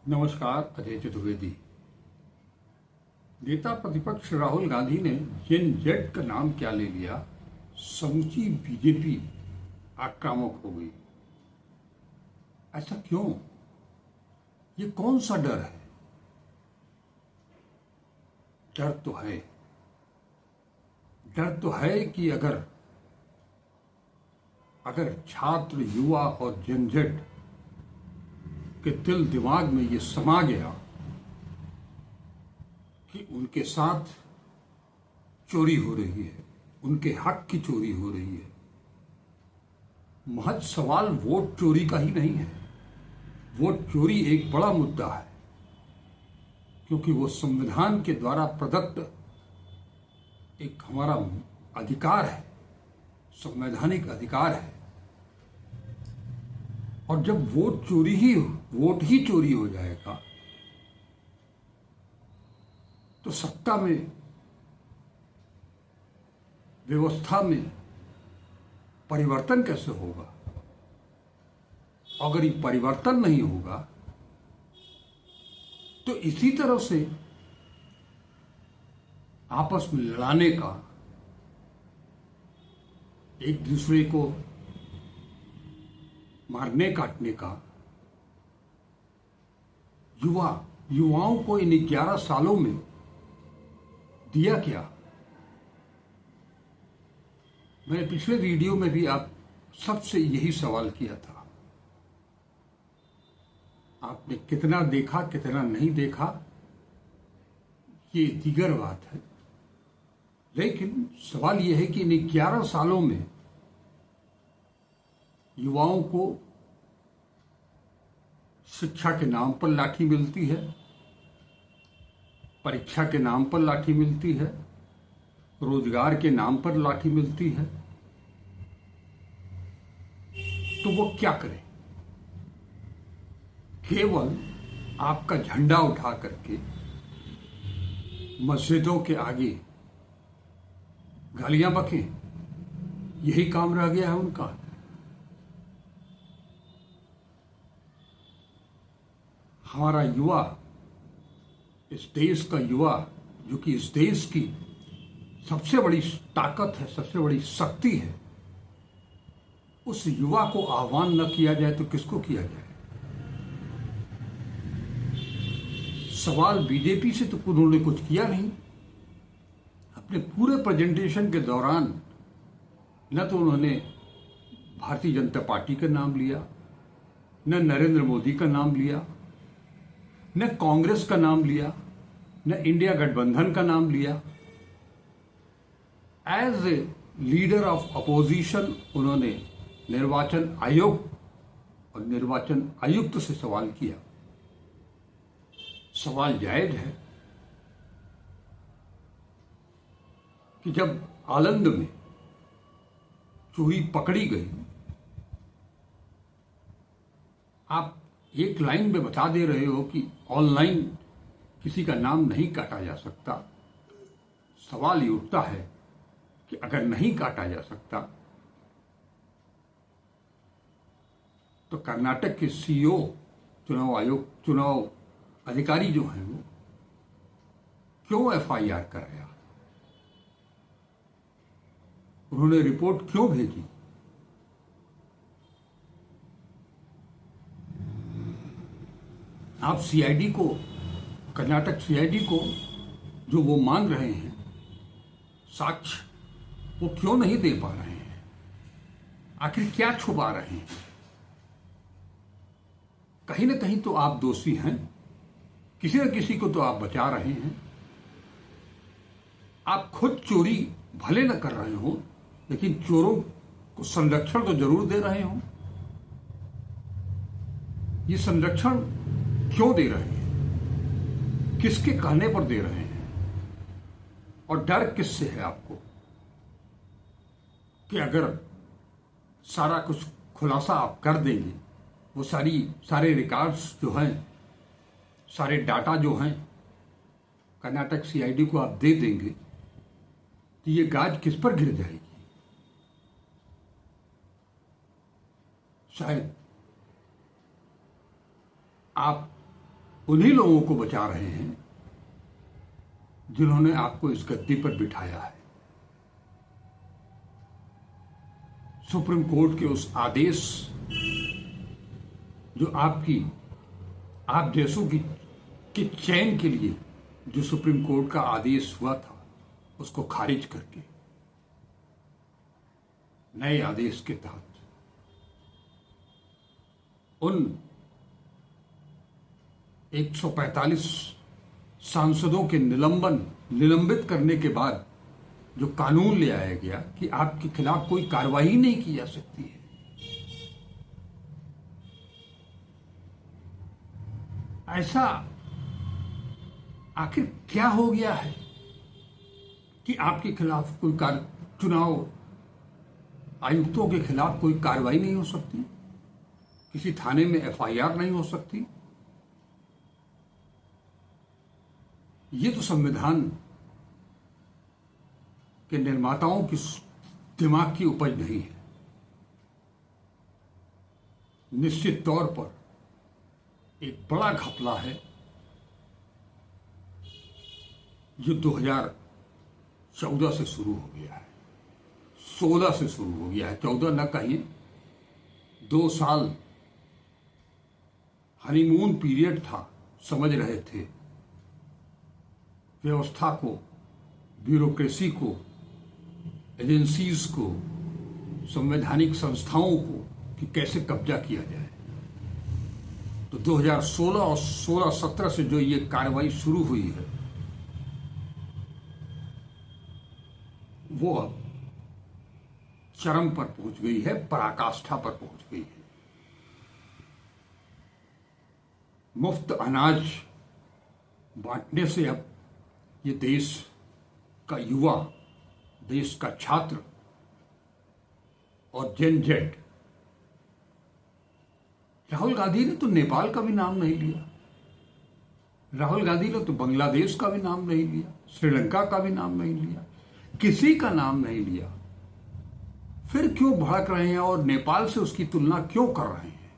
नमस्कार। अजय चतुर्वेदी। नेता प्रतिपक्ष राहुल गांधी ने जेन जेड का नाम क्या ले लिया, समूची बीजेपी आक्रामक हो गई। ऐसा क्यों? ये कौन सा डर है? डर तो है कि अगर छात्र, युवा और जेन जेड के दिल दिमाग में ये समा गया कि उनके साथ चोरी हो रही है, उनके हक की चोरी हो रही है। महज सवाल वोट चोरी का ही नहीं है। वोट चोरी एक बड़ा मुद्दा है, क्योंकि वो संविधान के द्वारा प्रदत्त एक हमारा अधिकार है, संवैधानिक अधिकार है। और जब वोट ही चोरी हो जाएगा तो सत्ता में, व्यवस्था में परिवर्तन कैसे होगा? अगर ये परिवर्तन नहीं होगा तो इसी तरह से आपस में लड़ाने का, एक दूसरे को मारने काटने का, युवाओं को इन 11 सालों में दिया क्या? मैंने पिछले वीडियो में भी आप सबसे यही सवाल किया था। आपने कितना देखा, कितना नहीं देखा, ये दीगर बात है। लेकिन सवाल यह है कि इन 11 सालों में युवाओं को शिक्षा के नाम पर लाठी मिलती है, परीक्षा के नाम पर लाठी मिलती है, रोजगार के नाम पर लाठी मिलती है। तो वो क्या करे? केवल आपका झंडा उठा करके मस्जिदों के आगे गालियां बकें, यही काम रह गया है उनका। हमारा युवा, इस देश का युवा, जो कि इस देश की सबसे बड़ी ताकत है, सबसे बड़ी शक्ति है, उस युवा को आह्वान न किया जाए तो किसको किया जाए? सवाल बीजेपी से तो उन्होंने कुछ किया नहीं। अपने पूरे प्रेजेंटेशन के दौरान न तो उन्होंने भारतीय जनता पार्टी का नाम लिया, न नरेंद्र मोदी का नाम लिया, न कांग्रेस का नाम लिया, न इंडिया गठबंधन का नाम लिया। As a leader of opposition उन्होंने निर्वाचन आयोग और निर्वाचन आयुक्त से सवाल किया। सवाल जायज है कि जब आलंद में चोरी पकड़ी गई, आप एक लाइन में बता दे रहे हो कि ऑनलाइन किसी का नाम नहीं काटा जा सकता। सवाल ये उठता है कि अगर नहीं काटा जा सकता तो कर्नाटक के सीईओ, चुनाव अधिकारी जो हैं, वो क्यों एफआईआर कराया? उन्होंने रिपोर्ट क्यों भेजी? आप सीआईडी को, कर्नाटक सीआईडी को जो वो मांग रहे हैं साक्ष्य, वो क्यों नहीं दे पा रहे हैं? आखिर क्या छुपा रहे हैं? कहीं ना कहीं तो आप दोषी हैं, किसी न किसी को तो आप बचा रहे हैं। आप खुद चोरी भले न कर रहे हो, लेकिन चोरों को संरक्षण तो जरूर दे रहे हो। ये संरक्षण क्यों दे रहे हैं? किसके कहने पर दे रहे हैं? और डर किससे है आपको कि अगर सारा कुछ खुलासा आप कर देंगे, वो सारे रिकॉर्ड्स जो हैं, सारे डाटा जो हैं कर्नाटक सीआईडी को आप दे देंगे, तो ये गाज किस पर गिर जाएगी? शायद आप उन्हीं लोगों को बचा रहे हैं जिन्होंने आपको इस गद्दी पर बिठाया है। सुप्रीम कोर्ट के उस आदेश जो आप जैसों के चयन के लिए जो सुप्रीम कोर्ट का आदेश हुआ था, उसको खारिज करके नए आदेश के तहत उन 145 सांसदों के निलंबित करने के बाद जो कानून ले आया गया कि आपके खिलाफ कोई कार्रवाई नहीं की जा सकती है। ऐसा आखिर क्या हो गया है कि आपके खिलाफ कोई चुनाव आयुक्तों के खिलाफ कोई कार्रवाई नहीं हो सकती, किसी थाने में एफआईआर नहीं हो सकती? ये तो संविधान के निर्माताओं की दिमाग की उपज नहीं है। निश्चित तौर पर एक बड़ा घपला है जो 2014 से शुरू हो गया है, 16 से शुरू हो गया है, 14 न कहिए। 2 साल हनीमून पीरियड था, समझ रहे थे व्यवस्था को, ब्यूरोक्रेसी को, एजेंसीज को, संवैधानिक संस्थाओं को कि कैसे कब्जा किया जाए। तो 2016 और 16-17 से जो ये कार्रवाई शुरू हुई है वो अब चरम पर पहुंच गई है, पराकाष्ठा पर पहुंच गई है। मुफ्त अनाज बांटने से अब ये देश का युवा, देश का छात्र और जेन जेड, राहुल गांधी ने तो नेपाल का भी नाम नहीं लिया, राहुल गांधी ने तो बांग्लादेश का भी नाम नहीं लिया, श्रीलंका का भी नाम नहीं लिया, किसी का नाम नहीं लिया। फिर क्यों भड़क रहे हैं और नेपाल से उसकी तुलना क्यों कर रहे हैं?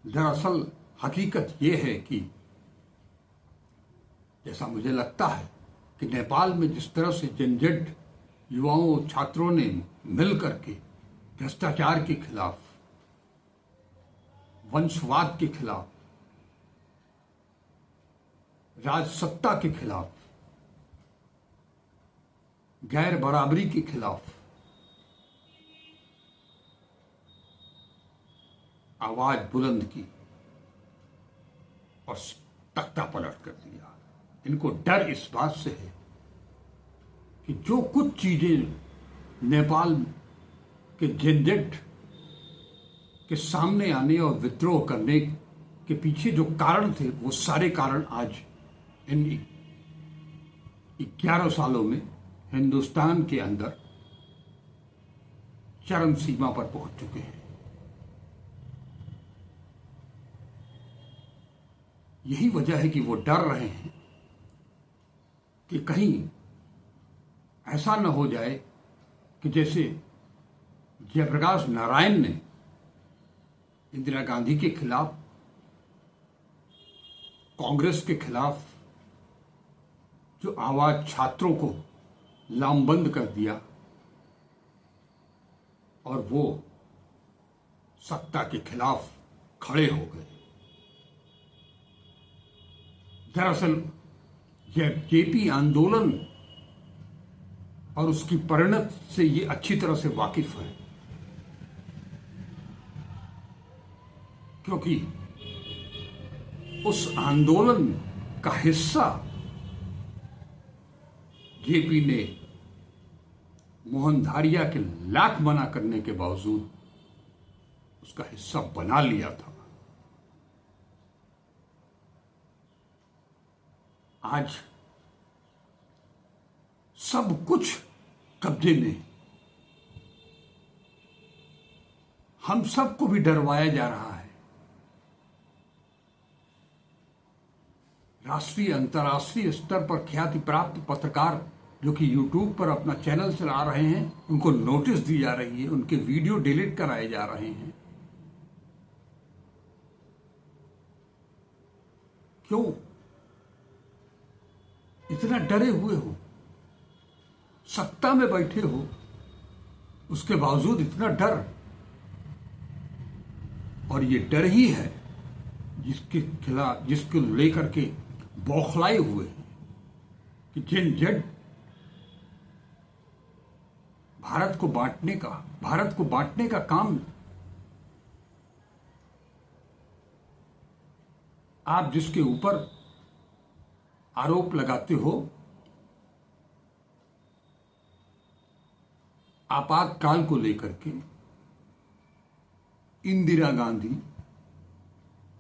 दरअसल हकीकत यह है कि जैसा मुझे लगता है कि नेपाल में जिस तरह से जनजेड युवाओं छात्रों ने मिल करके भ्रष्टाचार के खिलाफ, वंशवाद के खिलाफ, राजसत्ता के खिलाफ, गैर बराबरी के खिलाफ आवाज बुलंद की और तख्ता पलट कर दिया। इनको डर इस बात से है कि जो कुछ चीजें नेपाल के झंझट के सामने आने और विद्रोह करने के पीछे जो कारण थे, वो सारे कारण आज इन 11 सालों में हिंदुस्तान के अंदर चरम सीमा पर पहुंच चुके हैं। यही वजह है कि वो डर रहे हैं कि कहीं ऐसा न हो जाए कि जैसे जयप्रकाश नारायण ने इंदिरा गांधी के खिलाफ, कांग्रेस के खिलाफ जो आवाज छात्रों को लामबंद कर दिया और वो सत्ता के खिलाफ खड़े हो गए। दरअसल जेपी आंदोलन और उसकी परिणत से ये अच्छी तरह से वाकिफ है, क्योंकि उस आंदोलन का हिस्सा जेपी ने मोहन धारिया के लाख मना करने के बावजूद उसका हिस्सा बना लिया था। आज सब कुछ कब्जे में, हम सबको भी डरवाया जा रहा है। राष्ट्रीय अंतर्राष्ट्रीय स्तर पर ख्याति प्राप्त पत्रकार जो कि यूट्यूब पर अपना चैनल चला रहे हैं, उनको नोटिस दी जा रही है, उनके वीडियो डिलीट कराए जा रहे हैं। क्यों इतना डरे हुए हो? सत्ता में बैठे हो, उसके बावजूद इतना डर। और ये डर ही है जिसके खिलाफ, जिसको लेकर के बौखलाए हुए हैं कि जिन जड भारत को बांटने का काम आप जिसके ऊपर आरोप लगाते हो, आपातकाल को लेकर के इंदिरा गांधी,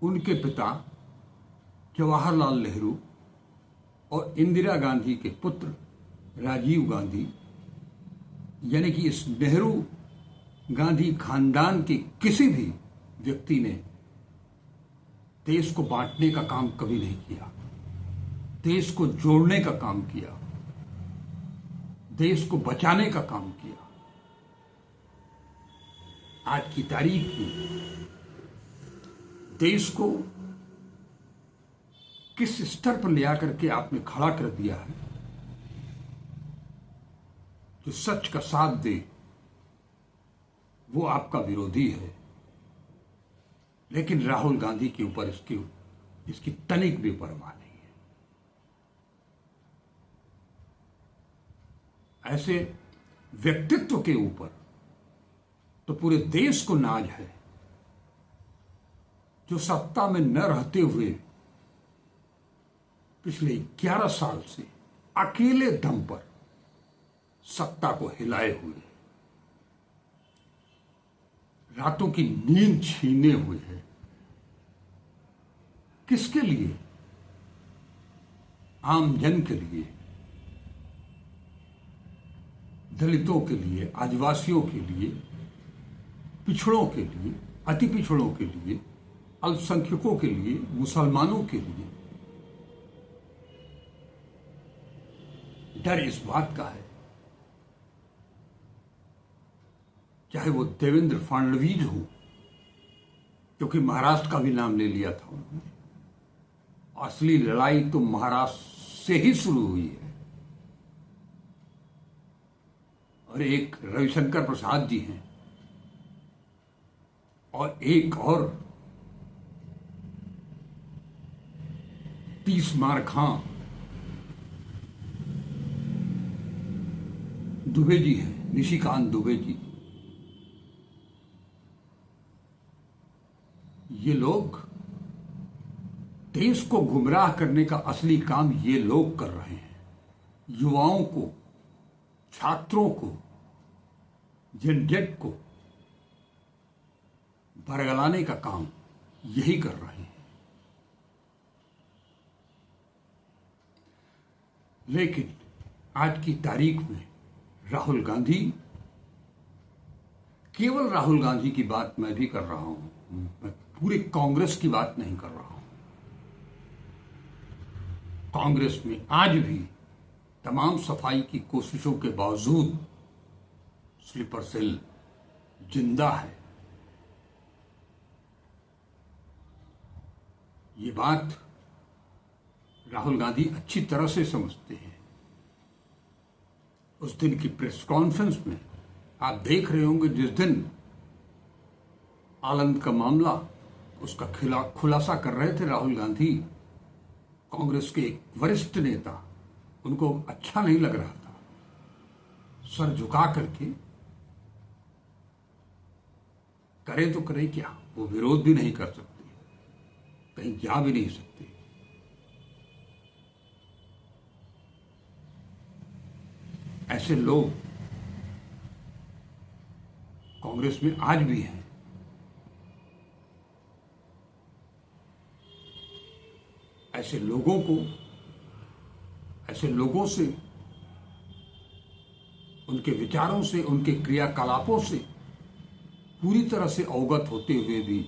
उनके पिता जवाहरलाल नेहरू और इंदिरा गांधी के पुत्र राजीव गांधी, यानी कि इस नेहरू गांधी खानदान के किसी भी व्यक्ति ने देश को बांटने का काम कभी नहीं किया। देश को जोड़ने का काम किया, देश को बचाने का काम किया। आज की तारीख में देश को किस स्तर पर ले आकर के आपने खड़ा कर दिया है, जो सच का साथ दे वो आपका विरोधी है। लेकिन राहुल गांधी के ऊपर इसकी तनिक भी परवाह नहीं है। ऐसे व्यक्तित्व के ऊपर तो पूरे देश को नाज है, जो सत्ता में न रहते हुए पिछले 11 साल से अकेले दम पर सत्ता को हिलाए हुए, रातों की नींद छीने हुए हैं। किसके लिए? आम जन के लिए, दलितों के लिए, आदिवासियों के लिए, पिछड़ों के लिए, अति पिछड़ों के लिए, अल्पसंख्यकों के लिए, मुसलमानों के लिए। डर इस बात का है, चाहे वो देवेंद्र फडणवीस हो, क्योंकि महाराष्ट्र का भी नाम ले लिया था उन्होंने। असली लड़ाई तो महाराष्ट्र से ही शुरू हुई है। और एक रविशंकर प्रसाद जी हैं और एक और 30 मार खां दुबे जी हैं, निशिकांत दुबे जी। ये लोग देश को गुमराह करने का असली काम ये लोग कर रहे हैं। युवाओं को, छात्रों को, जनजेट को बरगलाने का काम यही कर रहे हैं। लेकिन आज की तारीख में राहुल गांधी, केवल राहुल गांधी की बात मैं भी कर रहा हूं, मैं पूरे कांग्रेस की बात नहीं कर रहा हूं। कांग्रेस में आज भी तमाम सफाई की कोशिशों के बावजूद स्लीपर सेल जिंदा है। ये बात राहुल गांधी अच्छी तरह से समझते हैं। उस दिन की प्रेस कॉन्फ्रेंस में आप देख रहे होंगे, जिस दिन आनंद का मामला, उसका खुलासा कर रहे थे राहुल गांधी, कांग्रेस के एक वरिष्ठ नेता, उनको अच्छा नहीं लग रहा था। सर झुका करके, करे तो करे क्या, वो विरोध भी नहीं कर सकते, कहीं जा भी नहीं सकते। ऐसे लोग कांग्रेस में आज भी हैं। ऐसे लोगों से, उनके विचारों से, उनके क्रियाकलापों से पूरी तरह से अवगत होते हुए भी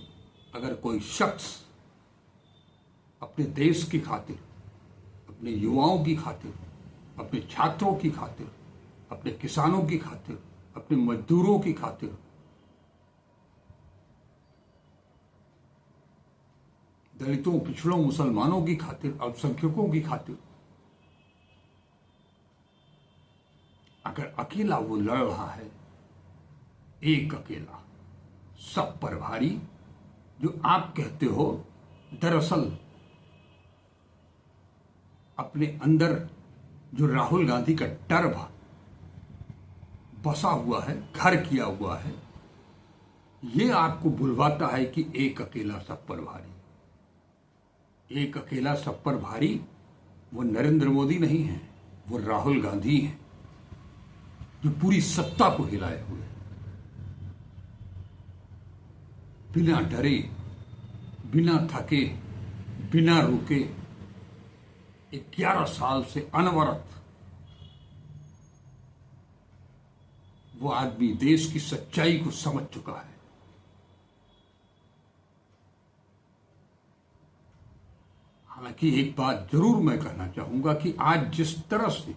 अगर कोई शख्स अपने देश की खातिर, अपने युवाओं की खातिर, अपने छात्रों की खातिर, अपने किसानों की खातिर, अपने मजदूरों की खातिर दलितों, पिछड़ों, मुसलमानों की खातिर, अल्पसंख्यकों की खातिर अगर अकेला वो लड़ रहा है, एक अकेला सब पर भारी, जो आप कहते हो, दरअसल अपने अंदर जो राहुल गांधी का डर बसा हुआ है, घर किया हुआ है, ये आपको बुलवाता है कि एक अकेला सब पर भारी। एक अकेला सब पर भारी वो नरेंद्र मोदी नहीं है, वो राहुल गांधी है, जो पूरी सत्ता को हिलाए हुए, बिना डरे, बिना थके, बिना रुके 11 साल से अनवरत वो आदमी देश की सच्चाई को समझ चुका है। हालांकि एक बात जरूर मैं कहना चाहूंगा कि आज जिस तरह से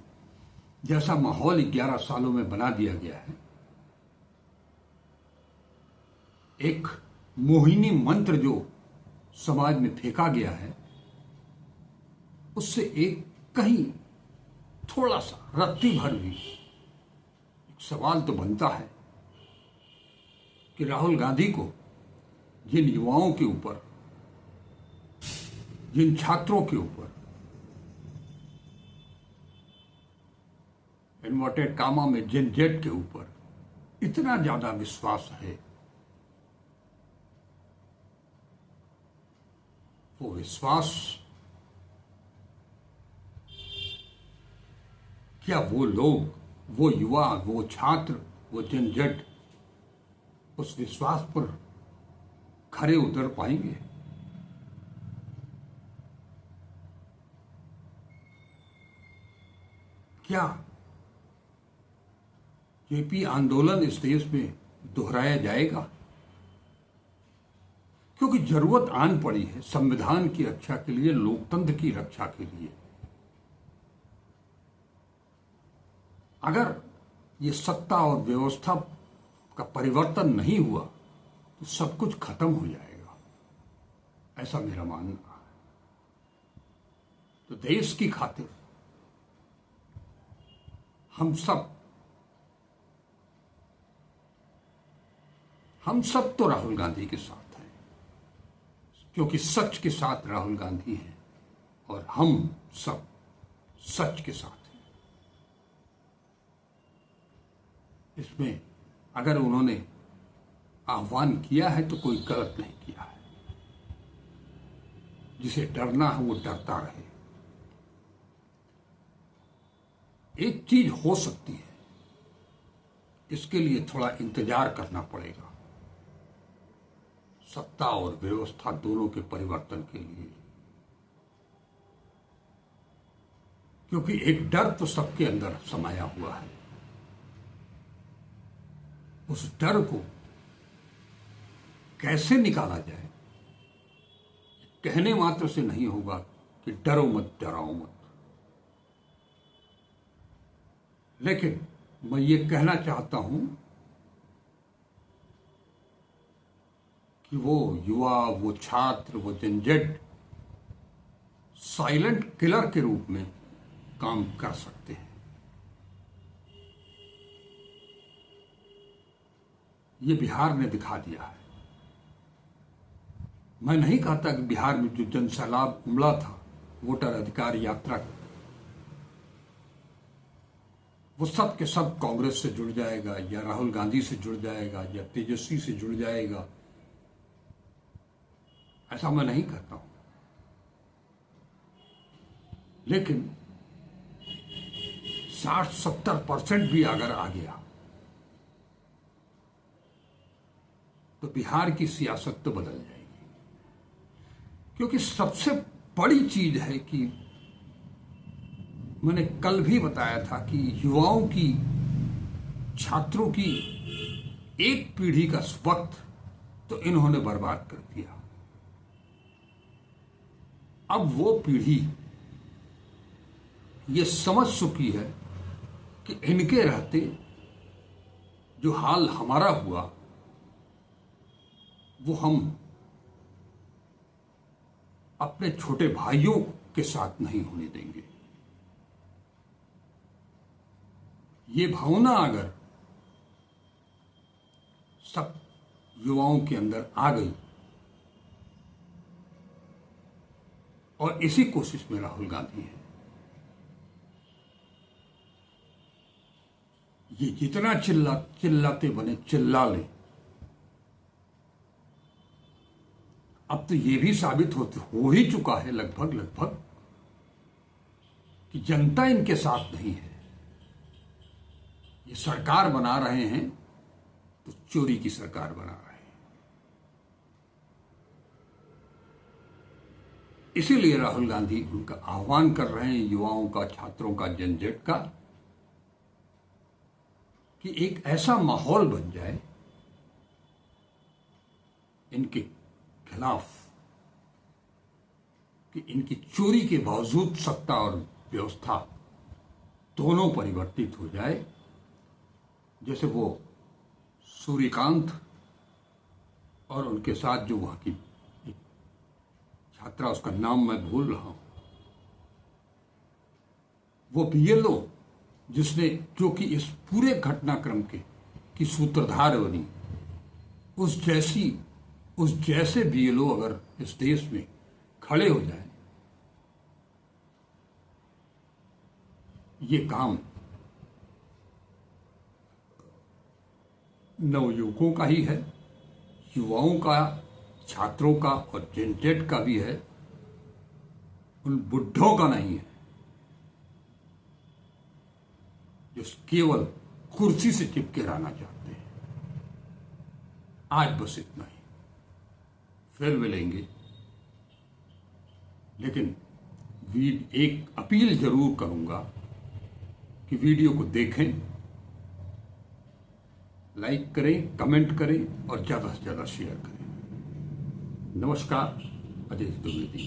जैसा माहौल 11 सालों में बना दिया गया है, एक मोहिनी मंत्र जो समाज में फेंका गया है, उससे एक कहीं थोड़ा सा रत्ती भर भी एक सवाल तो बनता है कि राहुल गांधी को जिन युवाओं के ऊपर, जिन छात्रों के ऊपर इन्वर्टेड कामा में जिन जेट के ऊपर इतना ज्यादा विश्वास है, वो विश्वास क्या वो लोग, वो युवा, वो छात्र, वो जनजट उस विश्वास पर खरे उतर पाएंगे? क्या जेपी आंदोलन इस देश में दोहराया जाएगा? क्योंकि जरूरत आन पड़ी है संविधान की रक्षा के लिए, लोकतंत्र की रक्षा के लिए। अगर ये सत्ता और व्यवस्था का परिवर्तन नहीं हुआ तो सब कुछ खत्म हो जाएगा, ऐसा मेरा मानना है। तो देश की खातिर हम सब तो राहुल गांधी के साथ हैं, क्योंकि सच के साथ राहुल गांधी हैं और हम सब सच के साथ हैं। इसमें अगर उन्होंने आह्वान किया है तो कोई गलत नहीं किया है। जिसे डरना है वो डरता रहे। एक चीज हो सकती है, इसके लिए थोड़ा इंतजार करना पड़ेगा, सत्ता और व्यवस्था दोनों के परिवर्तन के लिए, क्योंकि एक डर तो सबके अंदर समाया हुआ है। उस डर को कैसे निकाला जाए, कहने मात्र से नहीं होगा कि डरो मत, डराओ मत। लेकिन मैं ये कहना चाहता हूं कि वो युवा, वो छात्र, वो जनजट साइलेंट किलर के रूप में काम कर सकते हैं। ये बिहार ने दिखा दिया है। मैं नहीं कहता कि बिहार में जो जनसैलाब उमड़ा था वोटर अधिकार यात्रा, वो सब के सब कांग्रेस से जुड़ जाएगा या राहुल गांधी से जुड़ जाएगा या तेजस्वी से जुड़ जाएगा, ऐसा मैं नहीं कहता हूं। लेकिन 60-70% भी अगर आ गया तो बिहार की सियासत तो बदल जाएगी। क्योंकि सबसे बड़ी चीज है कि मैंने कल भी बताया था कि युवाओं की, छात्रों की एक पीढ़ी का वक्त तो इन्होंने बर्बाद कर दिया। अब वो पीढ़ी ये समझ चुकी है कि इनके रहते जो हाल हमारा हुआ वो हम अपने छोटे भाइयों के साथ नहीं होने देंगे। ये भावना अगर सब युवाओं के अंदर आ गई, और इसी कोशिश में राहुल गांधी है, ये जितना चिल्लाते बने चिल्ला ले। अब तो ये भी साबित हो ही चुका है लगभग कि जनता इनके साथ नहीं है। ये सरकार बना रहे हैं तो चोरी की सरकार बना रहे हैं। इसीलिए राहुल गांधी उनका आह्वान कर रहे हैं, युवाओं का, छात्रों का, जनजेट का, कि एक ऐसा माहौल बन जाए इनके खिलाफ कि इनकी चोरी के बावजूद सत्ता और व्यवस्था दोनों परिवर्तित हो जाए। जैसे वो सूर्यकांत और उनके साथ जो वहां की छात्रा, उसका नाम मैं भूल रहा हूं, वो बीएलओ जो कि इस पूरे घटनाक्रम की सूत्रधार बनी, उस जैसे बीएलओ अगर इस देश में खड़े हो जाए, ये काम नवयुवकों का ही है, युवाओं का, छात्रों का और जनजेट का भी है, उन बुढ़ों का नहीं है जो केवल कुर्सी से चिपके रहना चाहते हैं। आज बस इतना ही, फिर मिलेंगे। लेकिन एक अपील जरूर करूंगा कि वीडियो को देखें, लाइक करें, कमेंट करें और ज्यादा से ज्यादा शेयर करें। नमस्कार, अजय द्विवेदी।